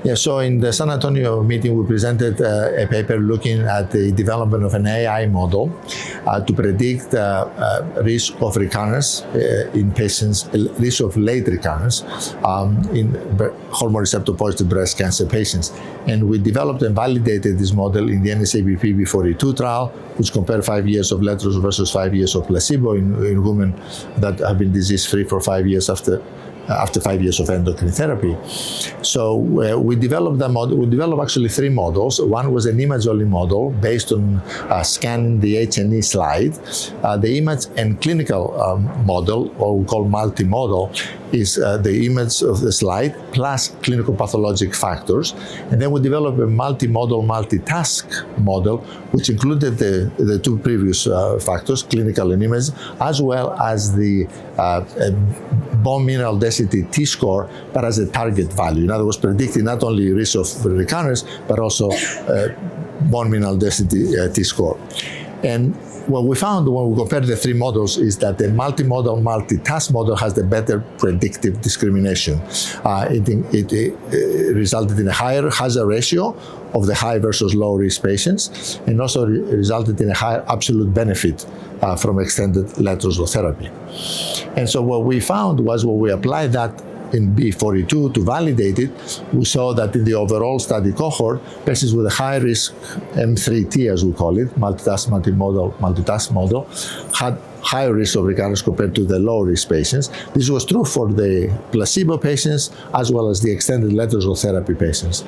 Yeah, so in the San Antonio meeting, we presented a paper looking at the development of an AI model to predict risk of recurrence in patients, risk of late recurrence in hormone receptor-positive breast cancer patients. And we developed and validated this model in the NSABP-B42 trial, which compared 5 years of letrozole versus 5 years of placebo in women that have been disease-free for 5 years after 5 years of endocrine therapy. So we developed that model. We developed actually 3 models. One was an image-only model based on scanning the H&E slide. The image and clinical model, or we call multimodal, is the image of the slide plus clinical pathologic factors. And then we developed a multimodal-multitask model, which included the 2 previous factors, clinical and image, as well as the bone mineral density T-score, but as a target value. In other words, predicting not only risk of recurrence, but also bone mineral density T-score. And what we found when we compared the 3 models is that the multimodal-multitask model has the better predictive discrimination. It resulted in a higher hazard ratio of the high versus low risk patients, and also resulted in a higher absolute benefit from extended letrozole therapy. And so what we found was, when we applied that in B42 to validate it, we saw that in the overall study cohort, patients with a high risk M3T, as we call it, multitask model, had higher risk of recurrence compared to the low risk patients. This was true for the placebo patients as well as the extended letrozole therapy patients.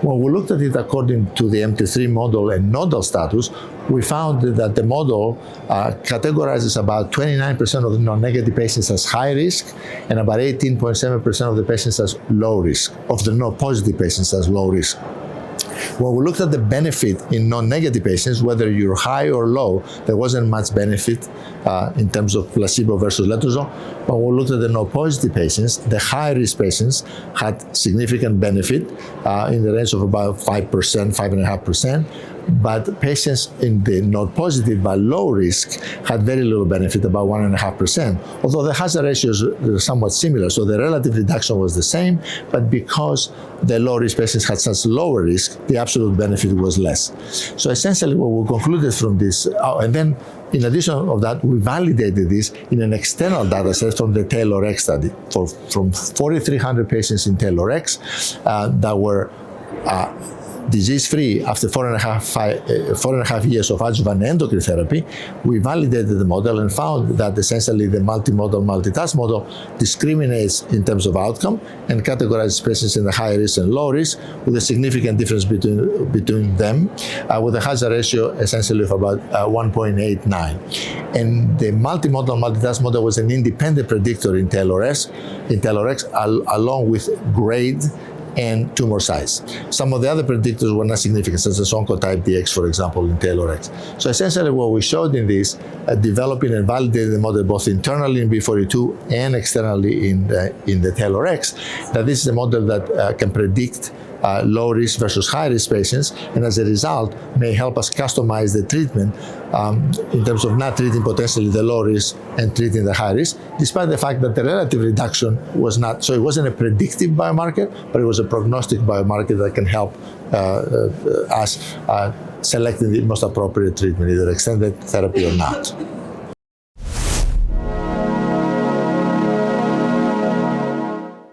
When we looked at it according to the MT3 model and nodal status, we found that the model categorizes about 29% of the non-negative patients as high risk and about 18.7% of the patients as low risk, of the non-positive patients as low risk. When we looked at the benefit in non-negative patients, whether you're high or low, there wasn't much benefit in terms of placebo versus letrozole. But when we looked at the non-positive patients, the high-risk patients had significant benefit in the range of about 5%, 5.5%. But patients in the not positive but low risk had very little benefit, about 1.5%. Although the hazard ratios are somewhat similar, so the relative reduction was the same, but because the low risk patients had such lower risk, the absolute benefit was less. So essentially what we concluded from this, and then in addition of that, we validated this in an external data set from the TAILORx study, from 4,300 patients in TAILORx that were disease-free after 4.5 years of adjuvant endocrine therapy. We validated the model and found that essentially the multimodal-multitask model discriminates in terms of outcome and categorizes patients in the high risk and low risk, with a significant difference between them, with a hazard ratio essentially of about 1.89. And the multimodal-multitask model was an independent predictor in TAILORx, along with grade and tumor size. Some of the other predictors were not significant, such as oncotype DX, for example, in TAILORx. So essentially what we showed in this, developing and validating the model both internally in B42 and externally in the TAILORx, that this is a model that can predict low risk versus high risk patients, and as a result may help us customize the treatment in terms of not treating potentially the low risk and treating the high risk, despite the fact that the relative reduction was not, so it wasn't a predictive biomarker, but it was a prognostic biomarker that can help us selecting the most appropriate treatment, either extended therapy or not.